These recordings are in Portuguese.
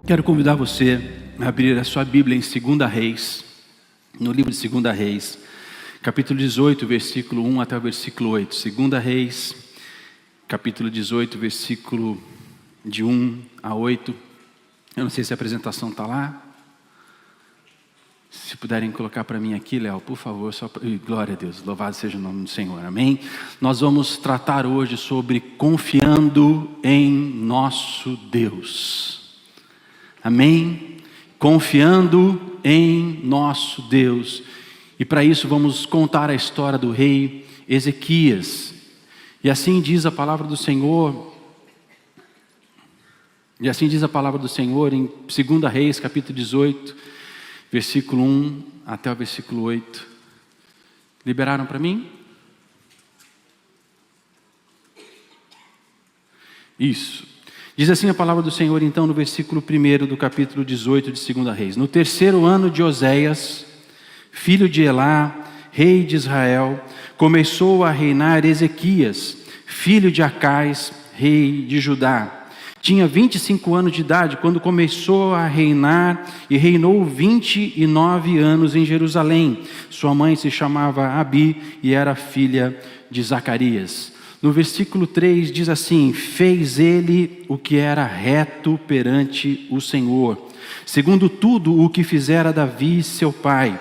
Quero convidar você a abrir a sua Bíblia em 2 Reis, no livro de 2 Reis, capítulo 18, versículo 1 até o versículo 8. 2 Reis, capítulo 18, versículo de 1 a 8. Eu não sei se a apresentação está lá. Se puderem colocar para mim aqui, Léo, por favor. Glória a Deus, louvado seja o nome do Senhor, amém? Nós vamos tratar hoje sobre confiando em nosso Deus. Amém? Confiando em nosso Deus. E para isso vamos contar a história do rei Ezequias. E assim diz a palavra do Senhor. E assim diz a palavra do Senhor em 2 Reis, capítulo 18, versículo 1 até o versículo 8. Liberaram para mim? Isso. Diz assim a palavra do Senhor, então, no versículo 1 do capítulo 18 de 2 Reis. No terceiro ano de Oséias, filho de Elá, rei de Israel, começou a reinar Ezequias, filho de Acais, rei de Judá. Tinha 25 anos de idade quando começou a reinar e reinou 29 anos em Jerusalém. Sua mãe se chamava Abi e era filha de Zacarias. No versículo 3 diz assim: fez ele o que era reto perante o Senhor, segundo tudo o que fizera Davi seu pai.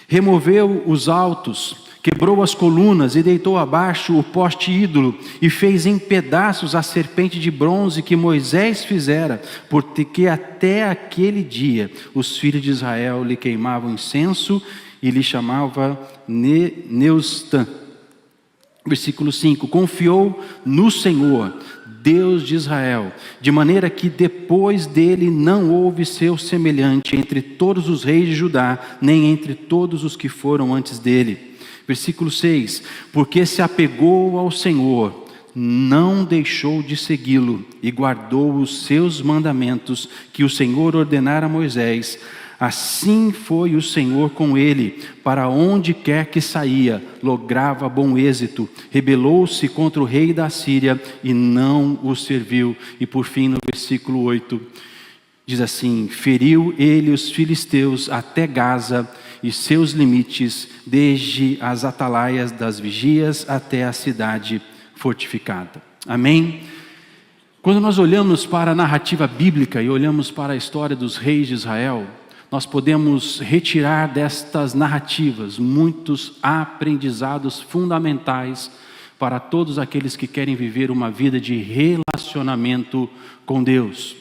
Removeu os altos, quebrou as colunas e deitou abaixo o poste ídolo, e fez em pedaços a serpente de bronze que Moisés fizera, porque até aquele dia os filhos de Israel lhe queimavam incenso e lhe chamava Neustã. Versículo 5, confiou no Senhor, Deus de Israel, de maneira que depois dele não houve seu semelhante entre todos os reis de Judá, nem entre todos os que foram antes dele. Versículo 6, porque se apegou ao Senhor, não deixou de segui-lo e guardou os seus mandamentos que o Senhor ordenara a Moisés. Assim foi o Senhor com ele, para onde quer que saía, lograva bom êxito. Rebelou-se contra o rei da Síria e não o serviu. E por fim, no versículo 8, diz assim: feriu ele os filisteus até Gaza e seus limites, desde as atalaias das vigias até a cidade fortificada. Amém? Quando nós olhamos para a narrativa bíblica e olhamos para a história dos reis de Israel, nós podemos retirar destas narrativas muitos aprendizados fundamentais para todos aqueles que querem viver uma vida de relacionamento com Deus.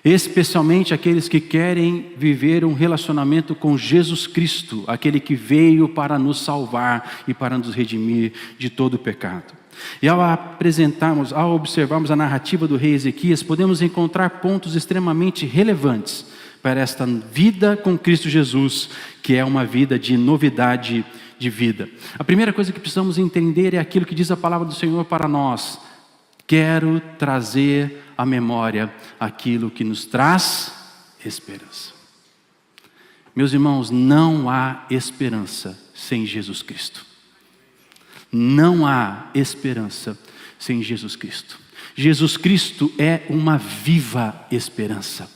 Especialmente aqueles que querem viver um relacionamento com Jesus Cristo, aquele que veio para nos salvar e para nos redimir de todo o pecado. E ao observarmos a narrativa do rei Ezequias, podemos encontrar pontos extremamente relevantes para esta vida com Cristo Jesus, que é uma vida de novidade de vida. A primeira coisa que precisamos entender é aquilo que diz a palavra do Senhor para nós: quero trazer à memória aquilo que nos traz esperança. Meus irmãos, não há esperança sem Jesus Cristo. Não há esperança sem Jesus Cristo. Jesus Cristo é uma viva esperança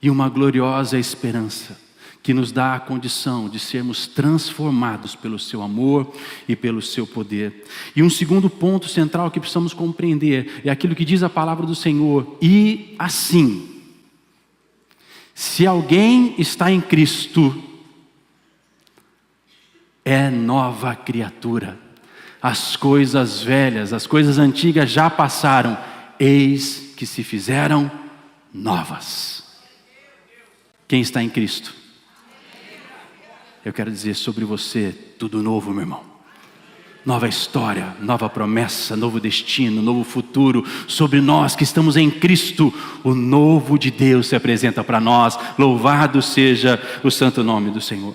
e uma gloriosa esperança que nos dá a condição de sermos transformados pelo seu amor e pelo seu poder. E um segundo ponto central que precisamos compreender é aquilo que diz a palavra do Senhor: e assim, se alguém está em Cristo, é nova criatura. As coisas velhas, as coisas antigas já passaram, eis que se fizeram novas. Quem está em Cristo? Eu quero dizer sobre você, tudo novo, meu irmão. Nova história, nova promessa, novo destino, novo futuro. Sobre nós que estamos em Cristo, o novo de Deus se apresenta para nós. Louvado seja o santo nome do Senhor.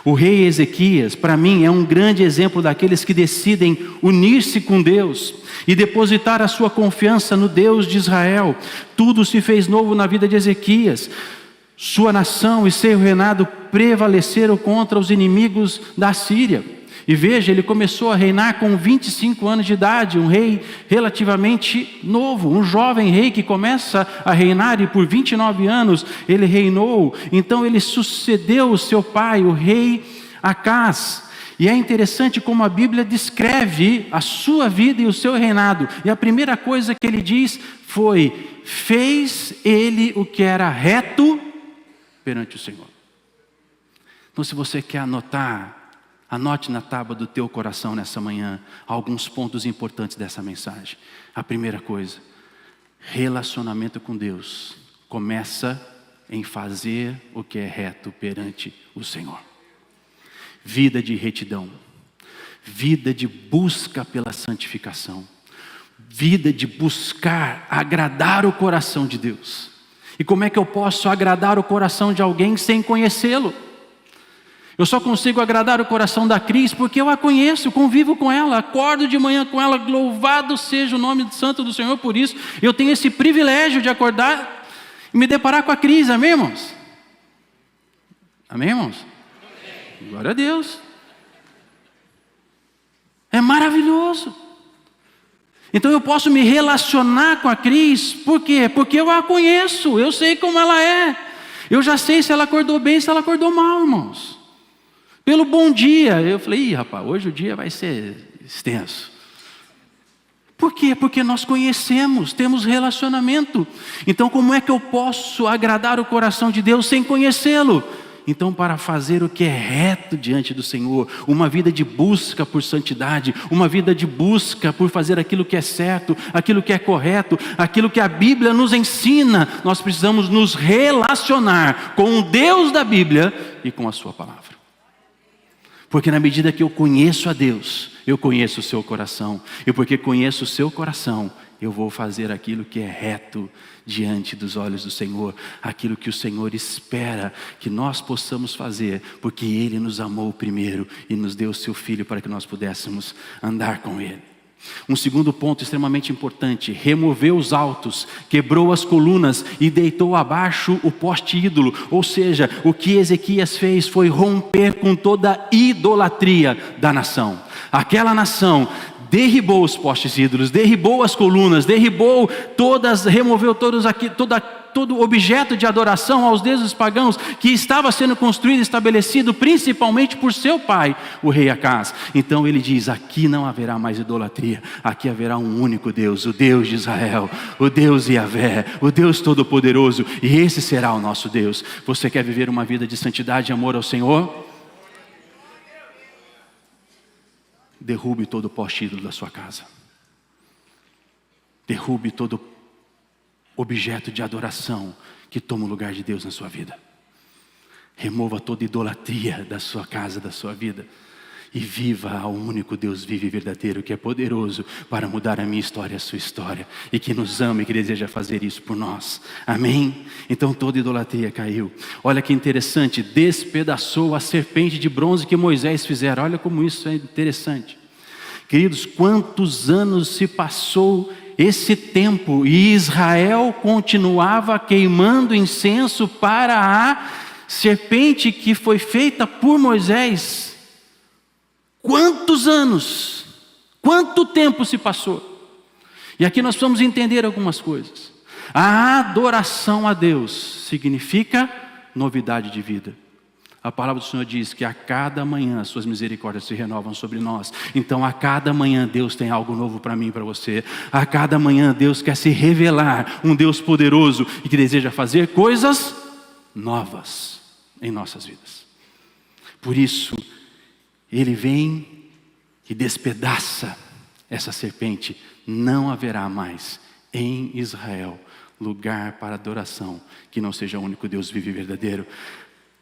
O rei Ezequias, para mim, é um grande exemplo daqueles que decidem unir-se com Deus e depositar a sua confiança no Deus de Israel. Tudo se fez novo na vida de Ezequias. Sua nação e seu reinado prevaleceram contra os inimigos da Síria. E veja, ele começou a reinar com 25 anos de idade, um rei relativamente novo, um jovem rei que começa a reinar e por 29 anos ele reinou. Então ele sucedeu o seu pai, o rei Acás. E é interessante como a Bíblia descreve a sua vida e o seu reinado. E a primeira coisa que ele diz foi: fez ele o que era reto perante o Senhor. Então, se você quer anotar, anote na tábua do teu coração nessa manhã alguns pontos importantes dessa mensagem. A primeira coisa: relacionamento com Deus começa em fazer o que é reto perante o Senhor. Vida de retidão, vida de busca pela santificação, vida de buscar agradar o coração de Deus. E como é que eu posso agradar o coração de alguém sem conhecê-lo? Eu só consigo agradar o coração da Cris porque eu a conheço, convivo com ela, acordo de manhã com ela, louvado seja o nome santo do Senhor por isso. Eu tenho esse privilégio de acordar e me deparar com a Cris, amém, irmãos? Amém, irmãos? Glória a Deus. É maravilhoso. Então eu posso me relacionar com a Cris, por quê? Porque eu a conheço, eu sei como ela é. Eu já sei se ela acordou bem, se ela acordou mal, irmãos. Pelo bom dia, eu falei, rapaz, hoje o dia vai ser extenso. Por quê? Porque nós conhecemos, temos relacionamento. Então como é que eu posso agradar o coração de Deus sem conhecê-lo? Então, para fazer o que é reto diante do Senhor, uma vida de busca por santidade, uma vida de busca por fazer aquilo que é certo, aquilo que é correto, aquilo que a Bíblia nos ensina, nós precisamos nos relacionar com o Deus da Bíblia e com a sua palavra. Porque na medida que eu conheço a Deus, eu conheço o seu coração, e porque conheço o seu coração, eu vou fazer aquilo que é reto diante dos olhos do Senhor, aquilo que o Senhor espera que nós possamos fazer, porque Ele nos amou primeiro e nos deu o seu Filho para que nós pudéssemos andar com Ele. Um segundo ponto extremamente importante: removeu os altos, quebrou as colunas e deitou abaixo o poste ídolo. Ou seja, o que Ezequias fez foi romper com toda a idolatria da nação. Aquela nação derribou os postes ídolos, derribou as colunas, derribou todas, removeu todos aqui, todo objeto de adoração aos deuses pagãos que estava sendo construído e estabelecido principalmente por seu pai, o rei Acás. Então ele diz: aqui não haverá mais idolatria, aqui haverá um único Deus, o Deus de Israel, o Deus Yahvé, o Deus Todo-Poderoso, e esse será o nosso Deus. Você quer viver uma vida de santidade e amor ao Senhor? Derrube todo o poste ídolo da sua casa. Derrube todo objeto de adoração que toma o lugar de Deus na sua vida. Remova toda idolatria da sua casa, da sua vida. E viva ao único Deus vivo e verdadeiro, que é poderoso para mudar a minha história e a sua história. E que nos ama e que deseja fazer isso por nós. Amém? Então toda idolatria caiu. Olha que interessante, despedaçou a serpente de bronze que Moisés fizera. Olha como isso é interessante. Queridos, quantos anos se passou esse tempo e Israel continuava queimando incenso para a serpente que foi feita por Moisés? Quantos anos? Quanto tempo se passou? E aqui nós precisamos entender algumas coisas. A adoração a Deus significa novidade de vida. A palavra do Senhor diz que a cada manhã as suas misericórdias se renovam sobre nós. Então a cada manhã Deus tem algo novo para mim e para você. A cada manhã Deus quer se revelar, um Deus poderoso e que deseja fazer coisas novas em nossas vidas. Por isso, Ele vem e despedaça essa serpente. Não haverá mais em Israel lugar para adoração que não seja o único Deus vivo e verdadeiro.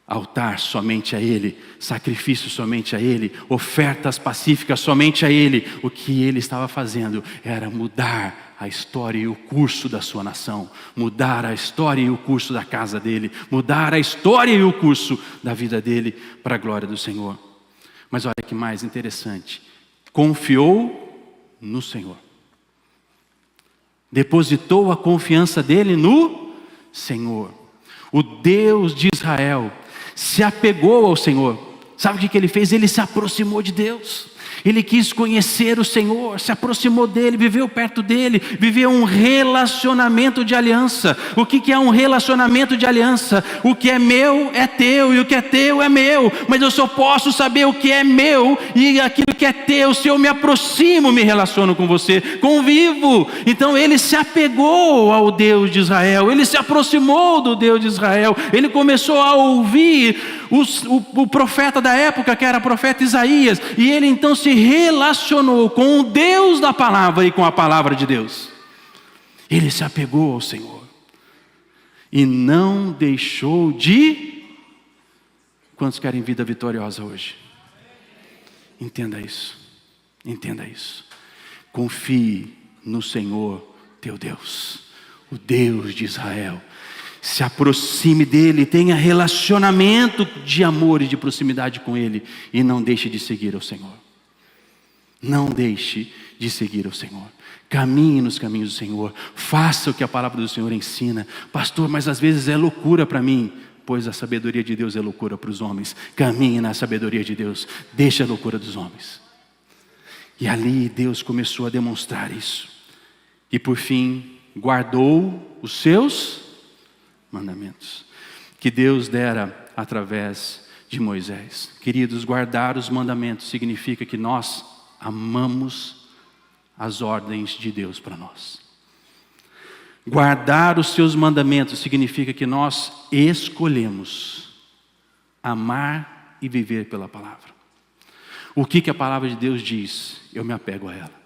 Altar somente a Ele, sacrifício somente a Ele, ofertas pacíficas somente a Ele. O que Ele estava fazendo era mudar a história e o curso da sua nação, mudar a história e o curso da casa dele, mudar a história e o curso da vida dele para a glória do Senhor. Mas olha que mais interessante, confiou no Senhor, depositou a confiança dele no Senhor. O Deus de Israel se apegou ao Senhor. Sabe o que ele fez? Ele se aproximou de Deus. Ele quis conhecer o Senhor, se aproximou dele, viveu perto dele, viveu um relacionamento de aliança. O que é um relacionamento de aliança? O que é meu é teu e o que é teu é meu. Mas eu só posso saber o que é meu e aquilo que é teu se eu me aproximo, me relaciono com você, convivo. Então ele se apegou ao Deus de Israel, ele se aproximou do Deus de Israel, ele começou a ouvir o profeta da época, que era o profeta Isaías, e ele então se relacionou com o Deus da palavra e com a palavra de Deus. Ele se apegou ao Senhor e não deixou de... Quantos querem vida vitoriosa hoje? Entenda isso, entenda isso. Confie no Senhor teu Deus, o Deus de Israel. Se aproxime dele, tenha relacionamento de amor e de proximidade com ele, e não deixe de seguir ao Senhor. Não deixe de seguir ao Senhor. Caminhe nos caminhos do Senhor. Faça o que a palavra do Senhor ensina. Pastor, mas às vezes é loucura para mim. Pois a sabedoria de Deus é loucura para os homens. Caminhe na sabedoria de Deus. Deixe a loucura dos homens. E ali Deus começou a demonstrar isso. E por fim, guardou os seus mandamentos, que Deus dera através de Moisés. Queridos, guardar os mandamentos significa que nós amamos as ordens de Deus para nós. Guardar os seus mandamentos significa que nós escolhemos amar e viver pela palavra. O que a palavra de Deus diz? Eu me apego a ela.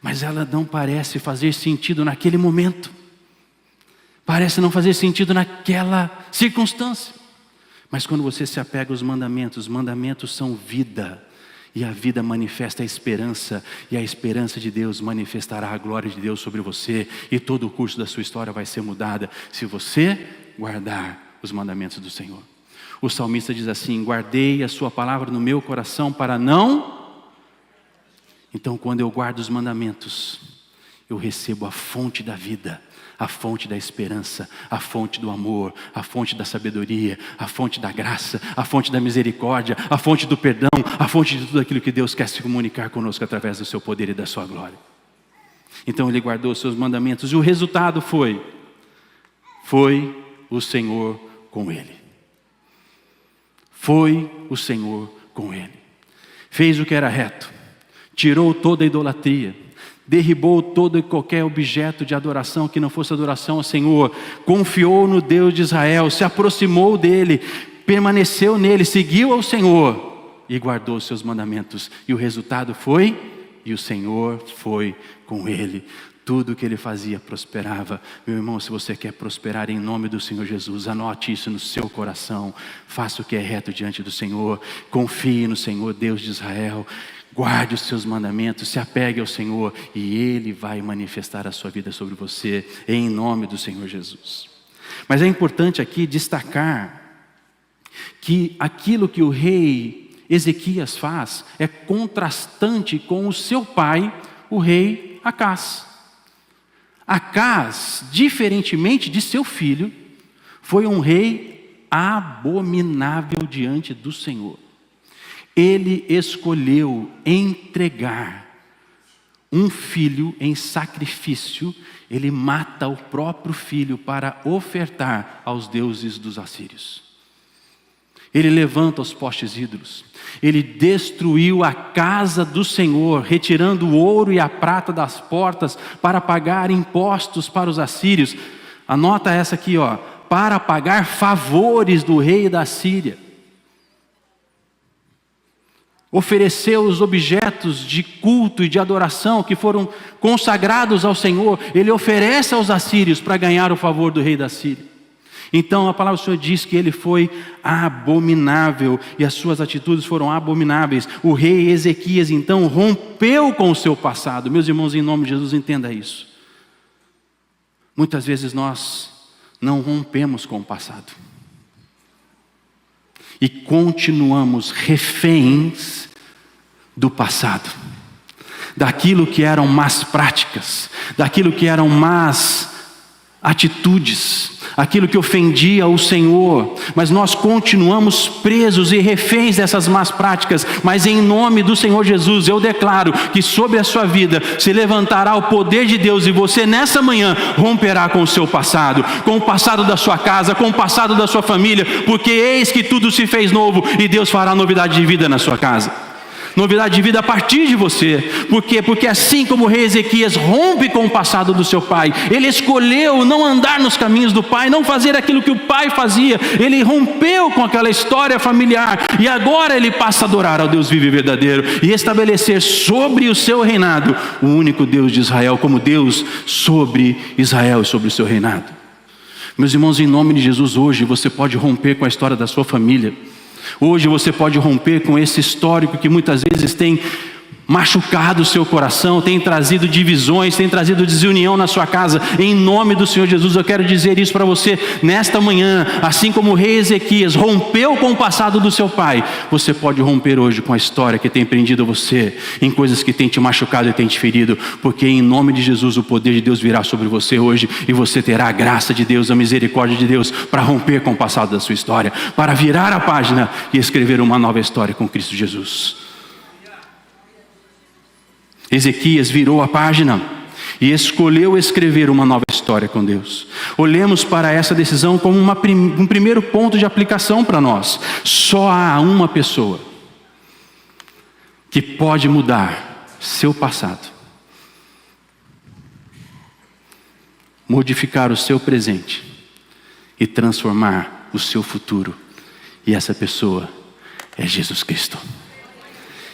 Mas ela não parece fazer sentido naquele momento. Parece não fazer sentido naquela circunstância. Mas quando você se apega aos mandamentos, os mandamentos são vida. E a vida manifesta a esperança. E a esperança de Deus manifestará a glória de Deus sobre você. E todo o curso da sua história vai ser mudada se você guardar os mandamentos do Senhor. O salmista diz assim: guardei a sua palavra no meu coração para não... Então quando eu guardo os mandamentos, eu recebo a fonte da vida, a fonte da esperança, a fonte do amor, a fonte da sabedoria, a fonte da graça, a fonte da misericórdia, a fonte do perdão, a fonte de tudo aquilo que Deus quer se comunicar conosco através do seu poder e da sua glória. Então ele guardou os seus mandamentos e o resultado foi o Senhor com ele. Foi o Senhor com ele. Fez o que era reto, tirou toda a idolatria, derribou todo e qualquer objeto de adoração que não fosse adoração ao Senhor, confiou no Deus de Israel, se aproximou dele, permaneceu nele, seguiu ao Senhor e guardou os seus mandamentos. E o resultado foi, e o Senhor foi com ele. Tudo que ele fazia prosperava. Meu irmão, se você quer prosperar em nome do Senhor Jesus, anote isso no seu coração. Faça o que é reto diante do Senhor. Confie no Senhor, Deus de Israel. Guarde os seus mandamentos, se apegue ao Senhor e Ele vai manifestar a sua vida sobre você, em nome do Senhor Jesus. Mas é importante aqui destacar que aquilo que o rei Ezequias faz é contrastante com o seu pai, o rei Acás. Acás, diferentemente de seu filho, foi um rei abominável diante do Senhor. Ele escolheu entregar um filho em sacrifício. Ele mata o próprio filho para ofertar aos deuses dos assírios. Ele levanta os postes ídolos. Ele destruiu a casa do Senhor, retirando o ouro e a prata das portas para pagar impostos para os assírios. Anota essa aqui, ó, para pagar favores do rei da Síria. Ofereceu os objetos de culto e de adoração que foram consagrados ao Senhor. Ele oferece aos assírios para ganhar o favor do rei da Síria. Então a palavra do Senhor diz que ele foi abominável e as suas atitudes foram abomináveis. O rei Ezequias então rompeu com o seu passado. Meus irmãos, em nome de Jesus, entenda isso. Muitas vezes nós não rompemos com o passado e continuamos reféns do passado, daquilo que eram más práticas, daquilo que eram más atitudes, aquilo que ofendia o Senhor, mas nós continuamos presos e reféns dessas más práticas. Mas em nome do Senhor Jesus, eu declaro que sobre a sua vida se levantará o poder de Deus, e você nessa manhã romperá com o seu passado, com o passado da sua casa, com o passado da sua família, porque eis que tudo se fez novo, e Deus fará novidade de vida na sua casa. Novidade de vida a partir de você. Por quê? Porque assim como o rei Ezequias rompe com o passado do seu pai, ele escolheu não andar nos caminhos do pai, não fazer aquilo que o pai fazia, ele rompeu com aquela história familiar, e agora ele passa a adorar ao Deus vivo e verdadeiro, e estabelecer sobre o seu reinado o único Deus de Israel, como Deus sobre Israel e sobre o seu reinado. Meus irmãos, em nome de Jesus, hoje você pode romper com a história da sua família. Hoje você pode romper com esse histórico que muitas vezes tem machucado o seu coração, tem trazido divisões, tem trazido desunião na sua casa. Em nome do Senhor Jesus, eu quero dizer isso para você nesta manhã. Assim como o rei Ezequias rompeu com o passado do seu pai, você pode romper hoje com a história que tem prendido você em coisas que tem te machucado e tem te ferido, porque em nome de Jesus o poder de Deus virá sobre você hoje, e você terá a graça de Deus, a misericórdia de Deus, para romper com o passado da sua história, para virar a página e escrever uma nova história com Cristo Jesus. Ezequias virou a página e escolheu escrever uma nova história com Deus. Olhemos para essa decisão como um primeiro ponto de aplicação para nós. Só há uma pessoa que pode mudar seu passado, modificar o seu presente e transformar o seu futuro. E essa pessoa é Jesus Cristo.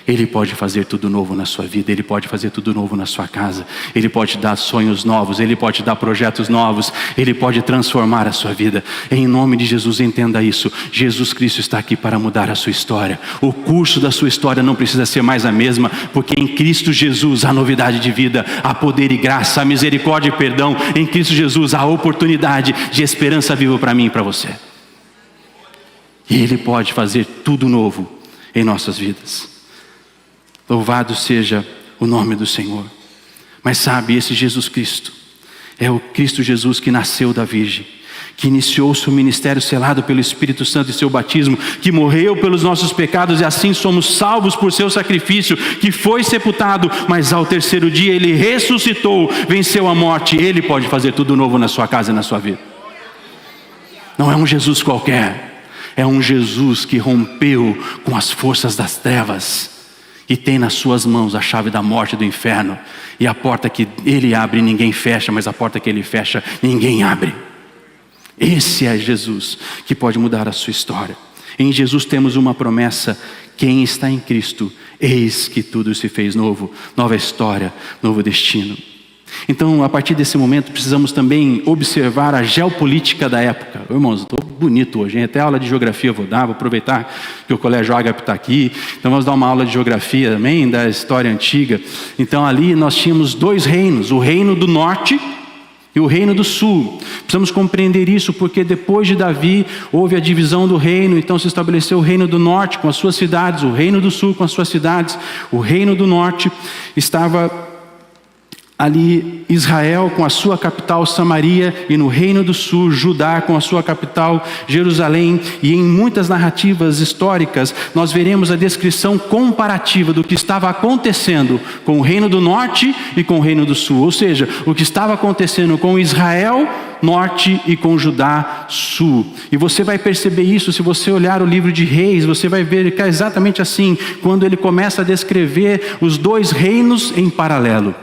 Ele pode fazer tudo novo na sua vida, Ele pode fazer tudo novo na sua casa, Ele pode dar sonhos novos, Ele pode dar projetos novos, Ele pode transformar a sua vida. Em nome de Jesus, entenda isso. Jesus Cristo está aqui para mudar a sua história. O curso da sua história não precisa ser mais a mesma, porque em Cristo Jesus há novidade de vida, há poder e graça, há misericórdia e perdão. Em Cristo Jesus há oportunidade de esperança viva para mim e para você. E Ele pode fazer tudo novo em nossas vidas. Louvado seja o nome do Senhor. Mas sabe, esse Jesus Cristo é o Cristo Jesus que nasceu da Virgem, que iniciou seu ministério selado pelo Espírito Santo e seu batismo, que morreu pelos nossos pecados e assim somos salvos por seu sacrifício, que foi sepultado, mas ao terceiro dia Ele ressuscitou, venceu a morte. Ele pode fazer tudo novo na sua casa e na sua vida. Não é um Jesus qualquer, é um Jesus que rompeu com as forças das trevas e tem nas suas mãos a chave da morte e do inferno. E a porta que Ele abre, ninguém fecha, mas a porta que Ele fecha, ninguém abre. Esse é Jesus que pode mudar a sua história. Em Jesus temos uma promessa: quem está em Cristo, eis que tudo se fez novo. Nova história, novo destino. Então, a partir desse momento, precisamos também observar a geopolítica da época. Irmãos, estou bonito hoje, hein? Até aula de geografia eu vou dar, vou aproveitar que o Colégio Ágape está aqui. Então vamos dar uma aula de geografia também, da história antiga. Então ali nós tínhamos dois reinos, o reino do norte e o reino do sul. Precisamos compreender isso, porque depois de Davi houve a divisão do reino. Então se estabeleceu o reino do norte com as suas cidades, o reino do sul com as suas cidades. O reino do norte estava ali Israel com a sua capital Samaria, e no reino do sul Judá com a sua capital Jerusalém. E em muitas narrativas históricas nós veremos a descrição comparativa do que estava acontecendo com o reino do norte e com o reino do sul, ou seja, o que estava acontecendo com Israel norte e com Judá sul. E você vai perceber isso se você olhar o livro de Reis. Você vai ver que é exatamente assim, quando ele começa a descrever os dois reinos em paralelo.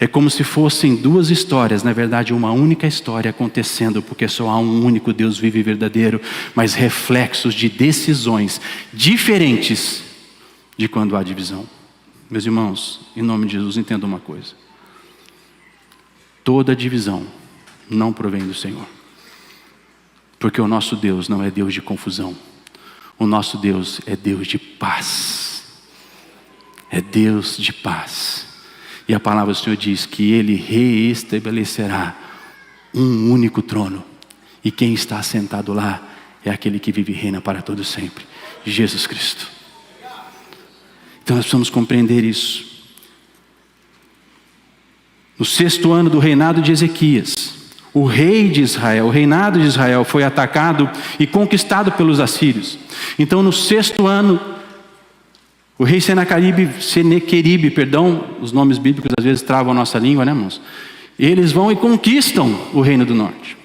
É como se fossem duas histórias, na verdade uma única história acontecendo, porque só há um único Deus vivo e verdadeiro, mas reflexos de decisões diferentes de quando há divisão. Meus irmãos, em nome de Jesus, entenda uma coisa: toda divisão não provém do Senhor, porque o nosso Deus não é Deus de confusão, o nosso Deus é Deus de paz, é Deus de paz. E a palavra do Senhor diz que Ele reestabelecerá um único trono, e quem está assentado lá é aquele que vive e reina para todo sempre, Jesus Cristo. Então nós precisamos compreender isso. No 6º ano do reinado de Ezequias, o rei de Israel, o reinado de Israel foi atacado e conquistado pelos assírios. Então no 6º ano, o rei Senaqueribe, os nomes bíblicos às vezes travam a nossa língua, né, irmãos? Eles vão e conquistam o reino do norte.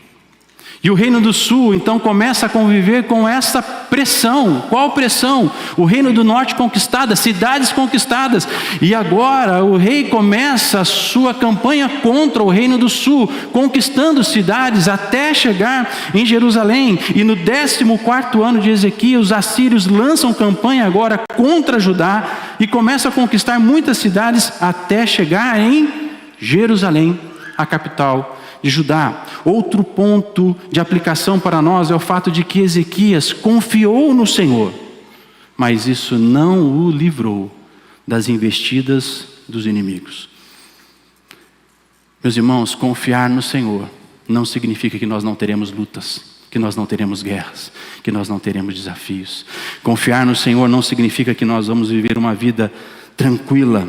E o reino do sul, então, começa a conviver com essa pressão. Qual pressão? O reino do norte conquistado, cidades conquistadas. E agora o rei começa a sua campanha contra o reino do sul, conquistando cidades até chegar em Jerusalém. E no 14º ano de Ezequias, os assírios lançam campanha agora contra Judá e começam a conquistar muitas cidades até chegar em Jerusalém, a capital de Judá. Outro ponto de aplicação para nós é o fato de que Ezequias confiou no Senhor, mas isso não o livrou das investidas dos inimigos. Meus irmãos, confiar no Senhor não significa que nós não teremos lutas, que nós não teremos guerras, que nós não teremos desafios. Confiar no Senhor não significa que nós vamos viver uma vida tranquila,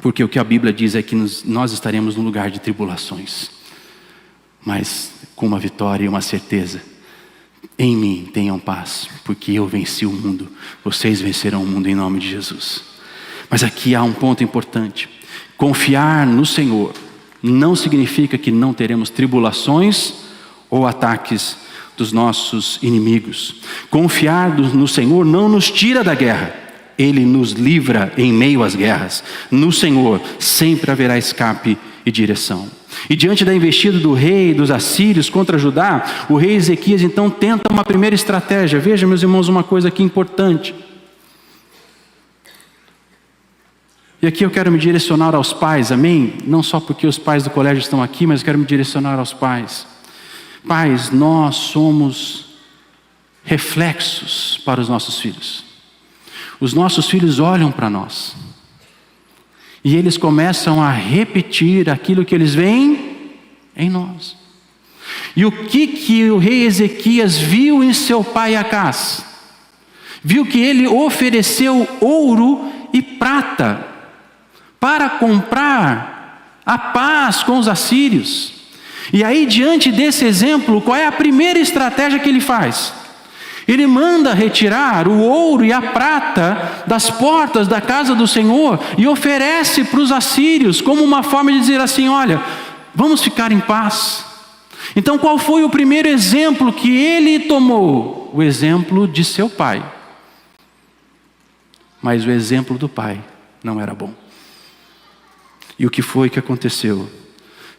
porque o que a Bíblia diz é que nós estaremos num lugar de tribulações, mas com uma vitória e uma certeza: em mim tenham paz, porque eu venci o mundo, vocês vencerão o mundo em nome de Jesus. Mas aqui há um ponto importante: confiar no Senhor não significa que não teremos tribulações ou ataques dos nossos inimigos. Confiar no Senhor não nos tira da guerra, Ele nos livra em meio às guerras. No Senhor sempre haverá escape e direção. E diante da investida do rei dos assírios contra Judá, o rei Ezequias então tenta uma primeira estratégia. Veja, meus irmãos, uma coisa aqui importante. E aqui eu quero me direcionar aos pais, amém? Não só porque os pais do colégio estão aqui, mas eu quero me direcionar aos pais. Pais, nós somos reflexos para os nossos filhos. Os nossos filhos olham para nós e eles começam a repetir aquilo que eles veem em nós. E o que o rei Ezequias viu em seu pai Acás? Viu que ele ofereceu ouro e prata para comprar a paz com os assírios. E aí, diante desse exemplo, qual é a primeira estratégia que ele faz? Ele manda retirar o ouro e a prata das portas da casa do Senhor e oferece para os assírios como uma forma de dizer assim: olha, vamos ficar em paz. Então qual foi o primeiro exemplo que ele tomou? O exemplo de seu pai. Mas o exemplo do pai não era bom. E o que foi que aconteceu?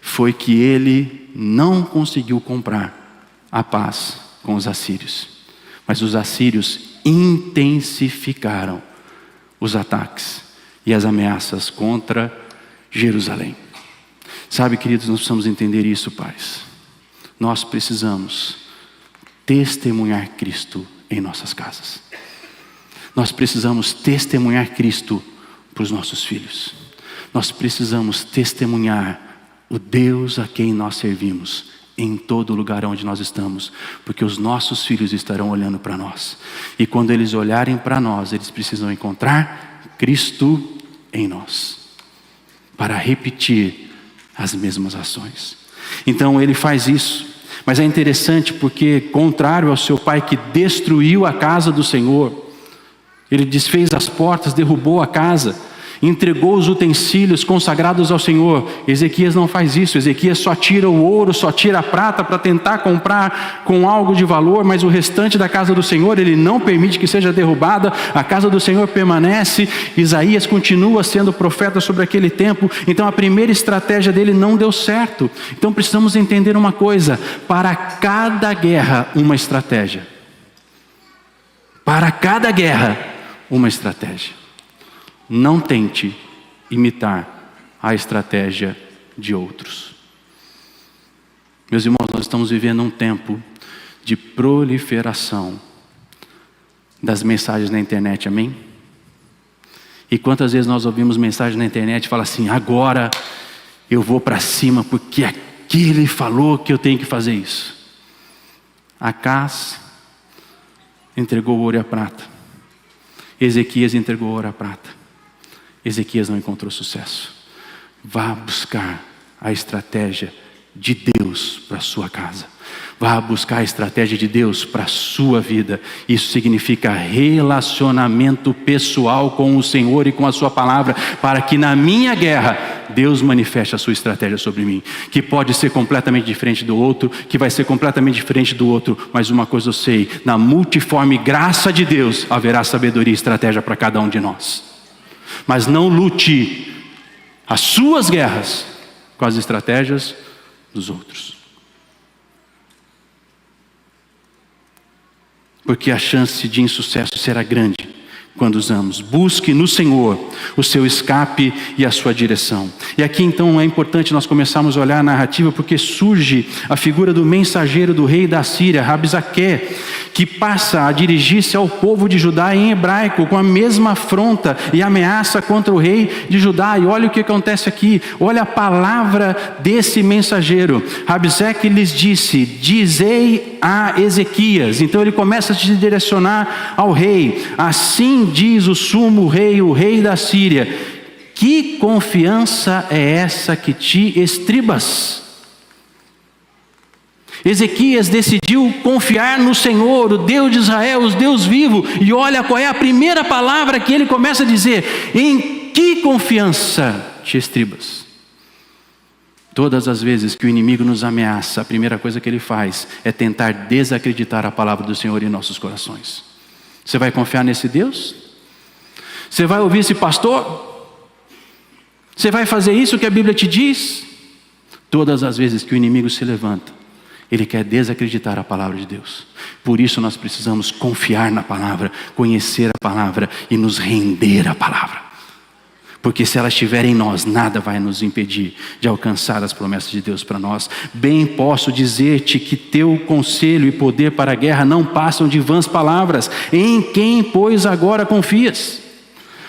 Foi que ele não conseguiu comprar a paz com os assírios. Mas os assírios intensificaram os ataques e as ameaças contra Jerusalém. Sabe, queridos, nós precisamos entender isso, pais. Nós precisamos testemunhar Cristo em nossas casas. Nós precisamos testemunhar Cristo para os nossos filhos. Nós precisamos testemunhar o Deus a quem nós servimos em todo lugar onde nós estamos, porque os nossos filhos estarão olhando para nós. E quando eles olharem para nós, eles precisam encontrar Cristo em nós, para repetir as mesmas ações. Então ele faz isso. Mas é interessante porque, contrário ao seu pai que destruiu a casa do Senhor, ele desfez as portas, derrubou a casa, entregou os utensílios consagrados ao Senhor. Ezequias não faz isso. Ezequias só tira o ouro, só tira a prata para tentar comprar com algo de valor, mas o restante da casa do Senhor ele não permite que seja derrubada. A casa do Senhor permanece. Isaías continua sendo profeta sobre aquele tempo. Então a primeira estratégia dele não deu certo. Então precisamos entender uma coisa: para cada guerra uma estratégia. Para cada guerra uma estratégia. Não tente imitar a estratégia de outros. Meus irmãos, nós estamos vivendo um tempo de proliferação das mensagens na internet, amém? E quantas vezes nós ouvimos mensagem na internet e fala assim: agora eu vou para cima porque aquele falou que eu tenho que fazer isso. Acás entregou o ouro e a prata. Ezequias entregou o ouro e a prata. Ezequias não encontrou sucesso. Vá buscar a estratégia de Deus para a sua casa. Vá buscar a estratégia de Deus para a sua vida. Isso significa relacionamento pessoal com o Senhor e com a sua palavra, para que na minha guerra Deus manifeste a sua estratégia sobre mim, que pode ser completamente diferente do outro, que vai ser completamente diferente do outro, mas uma coisa eu sei: na multiforme graça de Deus haverá sabedoria e estratégia para cada um de nós. Mas não lute as suas guerras com as estratégias dos outros, porque a chance de insucesso será grande quando usamos. Busque no Senhor o seu escape e a sua direção. E aqui então é importante nós começarmos a olhar a narrativa, porque surge a figura do mensageiro do rei da Síria, Rabsaque, que passa a dirigir-se ao povo de Judá em hebraico, com a mesma afronta e ameaça contra o rei de Judá. E olha o que acontece aqui, olha a palavra desse mensageiro. Rabsaque lhes disse: dizei a Ezequias. Então ele começa a se direcionar ao rei: assim diz o sumo rei, o rei da Síria, que confiança é essa que te estribas? Ezequias decidiu confiar no Senhor, o Deus de Israel, o Deus vivo. E olha qual é a primeira palavra que ele começa a dizer: em que confiança te estribas? Todas as vezes que o inimigo nos ameaça, a primeira coisa que ele faz é tentar desacreditar a palavra do Senhor em nossos corações. Você vai confiar nesse Deus? Você vai ouvir esse pastor? Você vai fazer isso que a Bíblia te diz? Todas as vezes que o inimigo se levanta, ele quer desacreditar a palavra de Deus. Por isso nós precisamos confiar na palavra, conhecer a palavra e nos render à palavra. Porque se ela estiver em nós, nada vai nos impedir de alcançar as promessas de Deus para nós. Bem posso dizer-te que teu conselho e poder para a guerra não passam de vãs palavras. Em quem, pois, agora confias?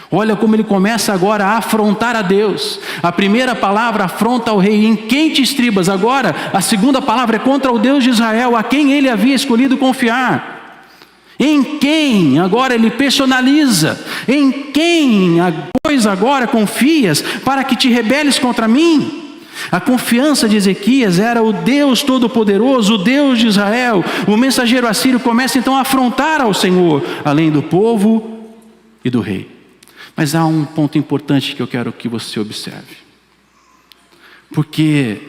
Olha como ele começa agora a afrontar a Deus. A primeira palavra afronta ao rei: em quem te estribas? Agora a segunda palavra é contra o Deus de Israel, a quem ele havia escolhido confiar. Em quem? Agora ele personaliza. Em quem, pois, agora confias para que te rebeles contra mim? A confiança de Ezequias era o Deus Todo-Poderoso, o Deus de Israel. O mensageiro assírio começa então a afrontar ao Senhor, além do povo e do rei. Mas há um ponto importante que eu quero que você observe. Porque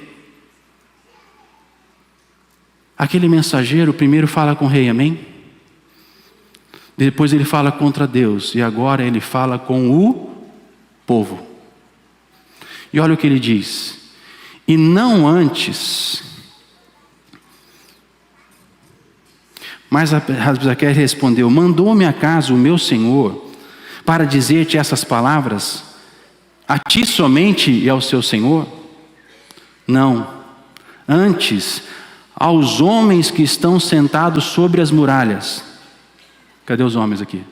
aquele mensageiro primeiro fala com o rei, amém? Depois ele fala contra Deus, e agora ele fala com o povo. E olha o que ele diz: e não antes. Mas Rabsaque respondeu: mandou-me acaso o meu senhor para dizer-te essas palavras, a ti somente e ao seu senhor? Não, antes aos homens que estão sentados sobre as muralhas. Cadê os homens aqui?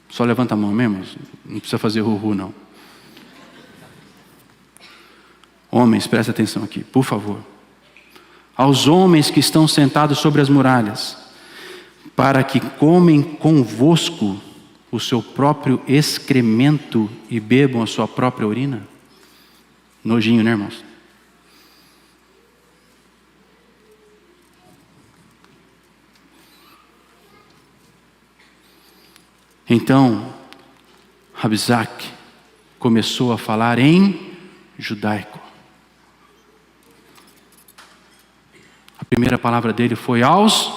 Só levanta a mão mesmo, não precisa fazer ru-ru não. Homens, presta atenção aqui, por favor. Aos homens que estão sentados sobre as muralhas, para que comem convosco o seu próprio excremento e bebam a sua própria urina. Nojinho, né, irmãos? Então, Rabsaque começou a falar em judaico. A primeira palavra dele foi aos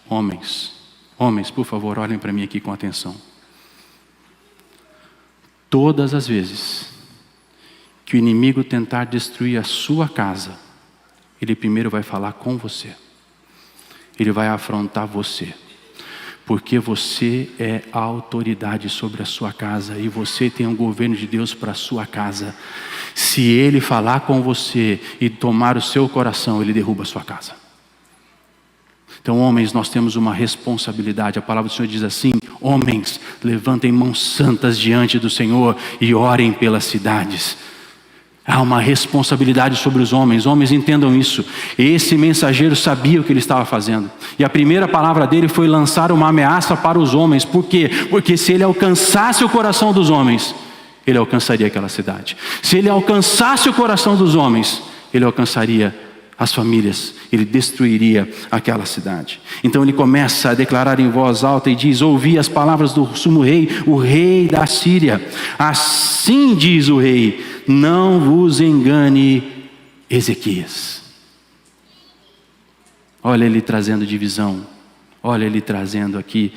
homens. Homens, por favor, olhem para mim aqui com atenção. Todas as vezes que o inimigo tentar destruir a sua casa, ele primeiro vai falar com você. Ele vai afrontar você. Porque você é a autoridade sobre a sua casa e você tem um governo de Deus para a sua casa. Se ele falar com você e tomar o seu coração, ele derruba a sua casa. Então, homens, nós temos uma responsabilidade. A palavra do Senhor diz assim: homens, levantem mãos santas diante do Senhor e orem pelas cidades. Há uma responsabilidade sobre os homens. Homens, entendam isso. Esse mensageiro sabia o que ele estava fazendo. E a primeira palavra dele foi lançar uma ameaça para os homens. Por quê? Porque se ele alcançasse o coração dos homens, ele alcançaria aquela cidade. Se ele alcançasse o coração dos homens, ele alcançaria as famílias, ele destruiria aquela cidade. Então ele começa a declarar em voz alta e diz: ouvi as palavras do sumo rei, o rei da Síria. Assim diz o rei: não vos engane, Ezequias. Olha ele trazendo divisão, olha ele trazendo aqui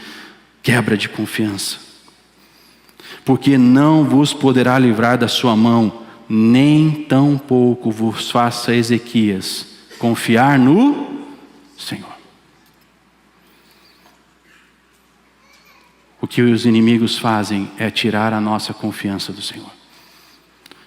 quebra de confiança. Porque não vos poderá livrar da sua mão, nem tampouco vos faça Ezequias confiar no Senhor. O que os inimigos fazem é tirar a nossa confiança do Senhor.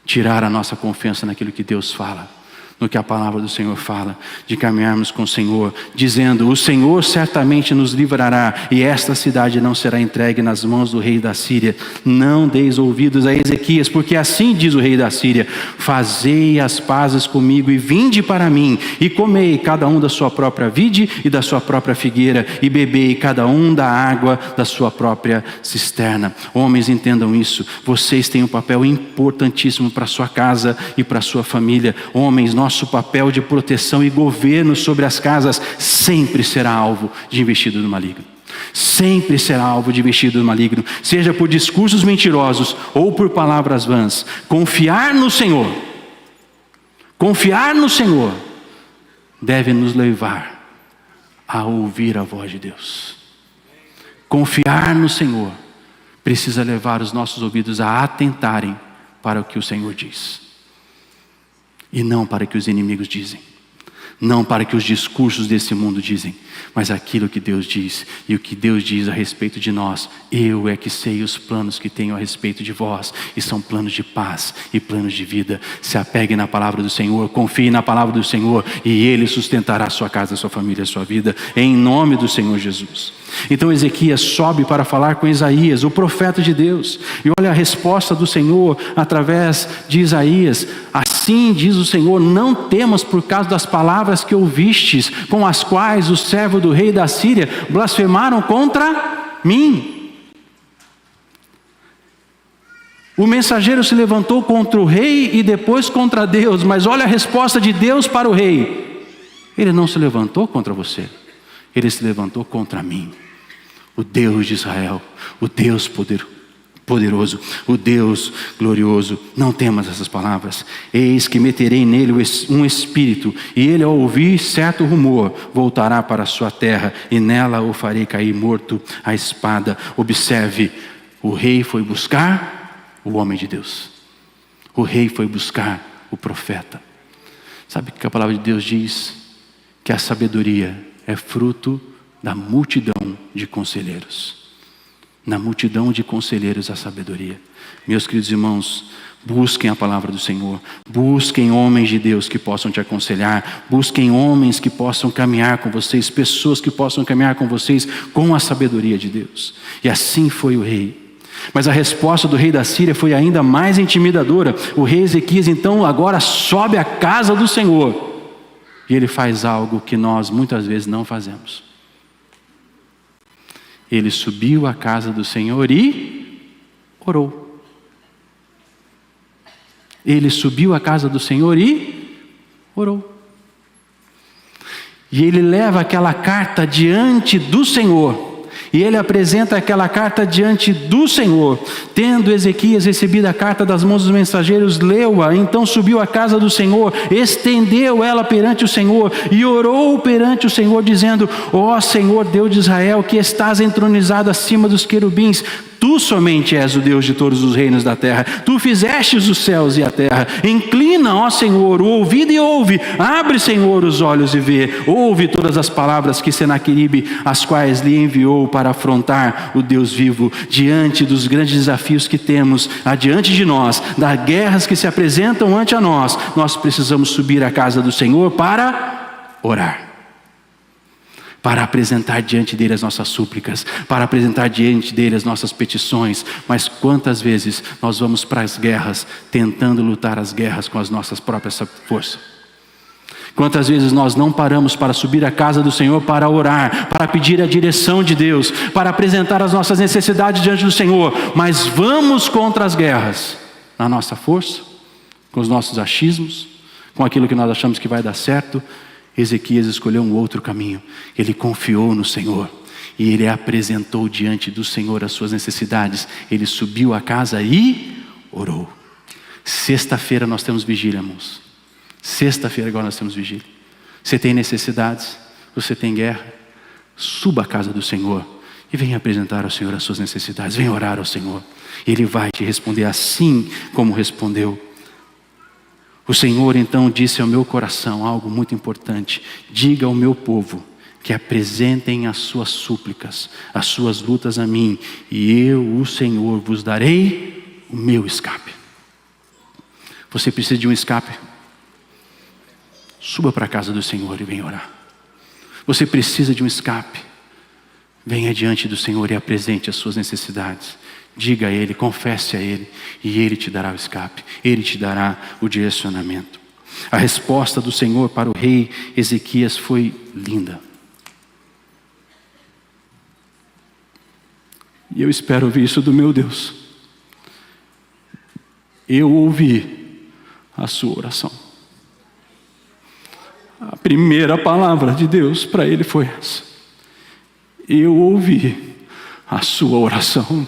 Tirar a nossa confiança naquilo que Deus fala, no que a palavra do Senhor fala, de caminharmos com o Senhor, dizendo: o Senhor certamente nos livrará, e esta cidade não será entregue nas mãos do rei da Síria. Não deis ouvidos a Ezequias, porque assim diz o rei da Síria: fazei as pazes comigo e vinde para mim, e comei cada um da sua própria vide e da sua própria figueira, e bebei cada um da água da sua própria cisterna. Homens, entendam isso, vocês têm um papel importantíssimo para a sua casa e para a sua família. Homens, nosso papel de proteção e governo sobre as casas sempre será alvo de investida do maligno. Sempre será alvo de investida do maligno, seja por discursos mentirosos ou por palavras vãs. Confiar no Senhor deve nos levar a ouvir a voz de Deus. Confiar no Senhor precisa levar os nossos ouvidos a atentarem para o que o Senhor diz. E não para o que os inimigos dizem, não para o que os discursos desse mundo dizem, mas aquilo que Deus diz. E o que Deus diz a respeito de nós: eu é que sei os planos que tenho a respeito de vós, e são planos de paz e planos de vida. Se apegue na palavra do Senhor, confie na palavra do Senhor, e Ele sustentará a sua casa, a sua família, a sua vida, em nome do Senhor Jesus. Então Ezequias sobe para falar com Isaías, o profeta de Deus, e olha a resposta do Senhor através de Isaías: assim diz o Senhor, não temas por causa das palavras que ouvistes, com as quais o servo do rei da Síria blasfemaram contra mim. O mensageiro se levantou contra o rei e depois contra Deus, mas olha a resposta de Deus para o rei: ele não se levantou contra você, ele se levantou contra mim, o Deus de Israel, o Deus poderoso, o Deus glorioso. Não temas essas palavras. Eis que meterei nele um espírito, e ele, ao ouvir certo rumor, voltará para a sua terra, e nela o farei cair morto à espada. Observe, o rei foi buscar o homem de Deus, o rei foi buscar o profeta. Sabe o que a palavra de Deus diz? Que a sabedoria é fruto da multidão de conselheiros. Na multidão de conselheiros a sabedoria. Meus queridos irmãos, busquem a palavra do Senhor, busquem homens de Deus que possam te aconselhar, busquem homens que possam caminhar com vocês, pessoas que possam caminhar com vocês com a sabedoria de Deus. E assim foi o rei. Mas a resposta do rei da Síria foi ainda mais intimidadora. O rei Ezequias então agora sobe à casa do Senhor, e ele faz algo que nós muitas vezes não fazemos. Ele subiu à casa do Senhor e orou. Ele subiu à casa do Senhor e orou. E ele leva aquela carta diante do Senhor. E ele apresenta aquela carta diante do Senhor. Tendo Ezequias recebido a carta das mãos dos mensageiros, leu-a, então subiu à casa do Senhor, estendeu ela perante o Senhor e orou perante o Senhor, dizendo: ó Senhor Deus de Israel, que estás entronizado acima dos querubins, tu somente és o Deus de todos os reinos da terra. Tu fizestes os céus e a terra. Inclina, ó Senhor, o ouvido e ouve. Abre, Senhor, os olhos e vê. Ouve todas as palavras que Senaqueribe, as quais lhe enviou para afrontar o Deus vivo, diante dos grandes desafios que temos adiante de nós, das guerras que se apresentam ante a nós. Nós precisamos subir à casa do Senhor para orar, para apresentar diante dele as nossas súplicas, para apresentar diante dele as nossas petições. Mas quantas vezes nós vamos para as guerras tentando lutar as guerras com as nossas próprias forças? Quantas vezes nós não paramos para subir à casa do Senhor para orar, para pedir a direção de Deus, para apresentar as nossas necessidades diante do Senhor, mas vamos contra as guerras na nossa força, com os nossos achismos, com aquilo que nós achamos que vai dar certo, Ezequias escolheu um outro caminho. Ele confiou no Senhor e ele apresentou diante do Senhor as suas necessidades. Ele subiu à casa e orou. Sexta-feira nós temos vigília, irmãos. Sexta-feira agora nós temos vigília. Você tem necessidades, você tem guerra, suba à casa do Senhor e venha apresentar ao Senhor as suas necessidades. Venha orar ao Senhor. Ele vai te responder assim como respondeu. O Senhor então disse ao meu coração algo muito importante: diga ao meu povo que apresentem as suas súplicas, as suas lutas a mim, e eu, o Senhor, vos darei o meu escape. Você precisa de um escape? Suba para a casa do Senhor e venha orar. Você precisa de um escape? Venha diante do Senhor e apresente as suas necessidades. Diga a Ele, confesse a Ele, e Ele te dará o escape, Ele te dará o direcionamento. A resposta do Senhor para o rei Ezequias foi linda. E eu espero ouvir isso do meu Deus. Eu ouvi a sua oração. A primeira palavra de Deus para ele foi essa: eu ouvi a sua oração.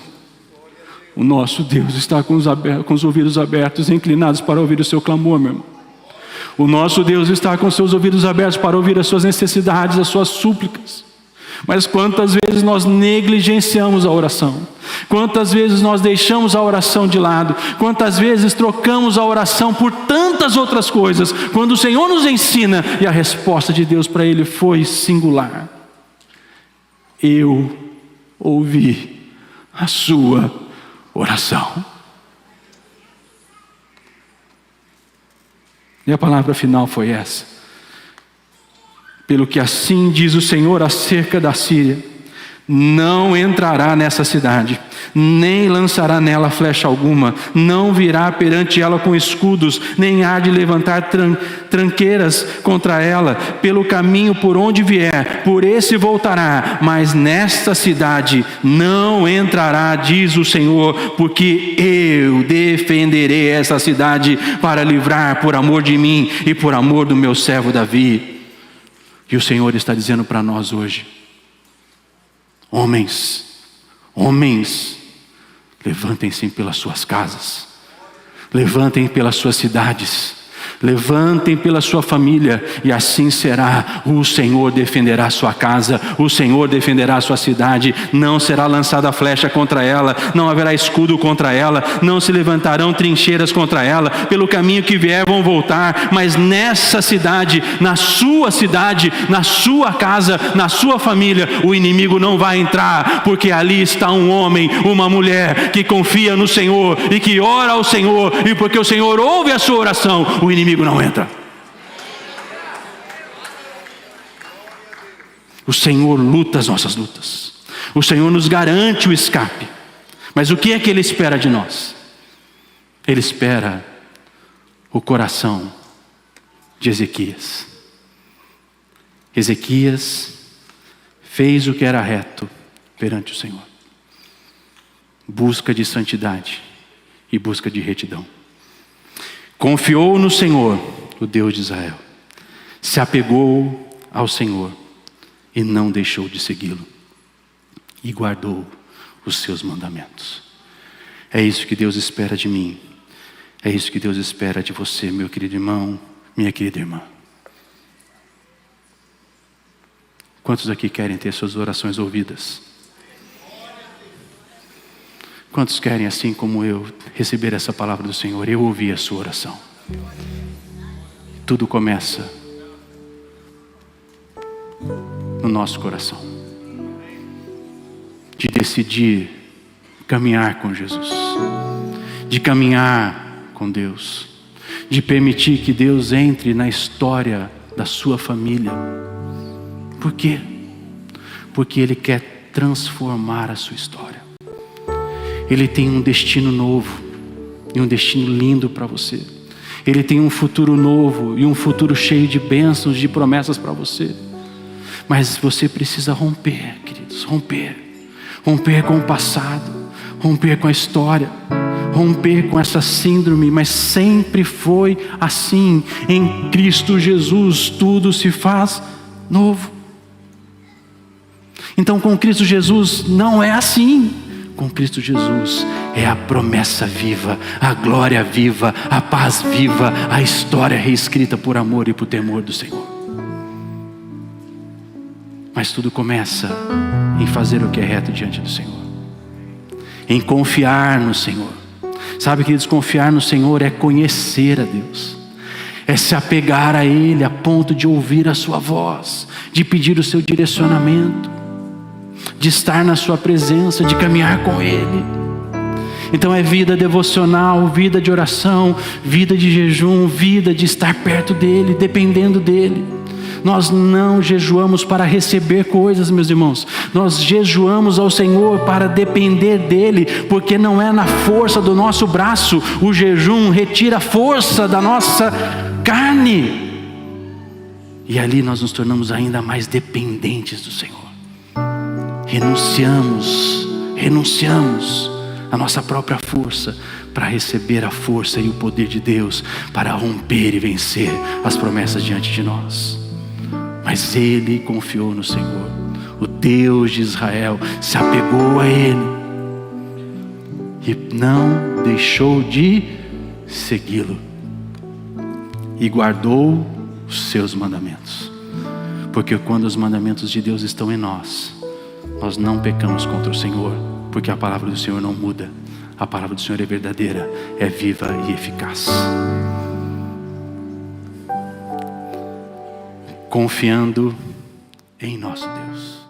O nosso Deus está com os ouvidos abertos, inclinados para ouvir o seu clamor, meu irmão. O nosso Deus está com os seus ouvidos abertos para ouvir as suas necessidades, as suas súplicas. Mas quantas vezes nós negligenciamos a oração? Quantas vezes nós deixamos a oração de lado? Quantas vezes trocamos a oração por tantas outras coisas, quando o Senhor nos ensina e a resposta de Deus para ele foi singular: eu ouvi a sua oração. E a palavra final foi essa: pelo que assim diz o Senhor acerca da Síria, não entrará nessa cidade, nem lançará nela flecha alguma, não virá perante ela com escudos, nem há de levantar tranqueiras contra ela. Pelo caminho por onde vier, por esse voltará, mas nesta cidade não entrará, diz o Senhor, porque eu defenderei essa cidade para livrar por amor de mim e por amor do meu servo Davi. E o Senhor está dizendo para nós hoje: homens, levantem-se pelas suas casas, levantem pelas suas cidades, levantem pela sua família, e assim será. O Senhor defenderá a sua casa, o Senhor defenderá a sua cidade. Não será lançada flecha contra ela, não haverá escudo contra ela, não se levantarão trincheiras contra ela. Pelo caminho que vier vão voltar, mas nessa cidade, na sua casa, na sua família, o inimigo não vai entrar, porque ali está um homem, uma mulher que confia no Senhor e que ora ao Senhor, e porque o Senhor ouve a sua oração, o inimigo não entra. O Senhor luta as nossas lutas, o Senhor nos garante o escape. Mas o que é que Ele espera de nós? Ele espera o coração de Ezequias. Ezequias fez o que era reto perante o Senhor, busca de santidade e busca de retidão. Confiou no Senhor, o Deus de Israel, se apegou ao Senhor e não deixou de segui-lo, e guardou os seus mandamentos. É isso que Deus espera de mim, é isso que Deus espera de você, meu querido irmão, minha querida irmã. Quantos aqui querem ter suas orações ouvidas? Quantos querem, assim como eu, receber essa palavra do Senhor? Eu ouvi a sua oração. Tudo começa no nosso coração, de decidir caminhar com Jesus, de caminhar com Deus, de permitir que Deus entre na história da sua família. Por quê? Porque Ele quer transformar a sua história. Ele tem um destino novo e um destino lindo para você. Ele tem um futuro novo e um futuro cheio de bênçãos, de promessas para você. Mas você precisa romper, queridos, romper com o passado, romper com a história, romper com essa síndrome, mas sempre foi assim. Em Cristo Jesus tudo se faz novo. Então com Cristo Jesus não é assim. Com Cristo Jesus é a promessa viva, a glória viva, a paz viva, a história reescrita por amor e por temor do Senhor. Mas tudo começa em fazer o que é reto diante do Senhor, em confiar no Senhor. Sabe, queridos, confiar no Senhor é conhecer a Deus, é se apegar a Ele a ponto de ouvir a sua voz, de pedir o seu direcionamento, de estar na sua presença, de caminhar com Ele. Então é vida devocional, vida de oração, vida de jejum, vida de estar perto dEle, dependendo dEle. Nós não jejuamos para receber coisas, meus irmãos. Nós jejuamos ao Senhor para depender dEle, porque não é na força do nosso braço. O jejum retira a força da nossa carne, e ali nós nos tornamos ainda mais dependentes do Senhor. Renunciamos a nossa própria força para receber a força e o poder de Deus para romper e vencer as promessas diante de nós. Mas Ele confiou no Senhor, o Deus de Israel se apegou a Ele e não deixou de segui-lo, e guardou os seus mandamentos, porque quando os mandamentos de Deus estão em nós, nós não pecamos contra o Senhor, porque a palavra do Senhor não muda. A palavra do Senhor é verdadeira, é viva e eficaz. Confiando em nosso Deus.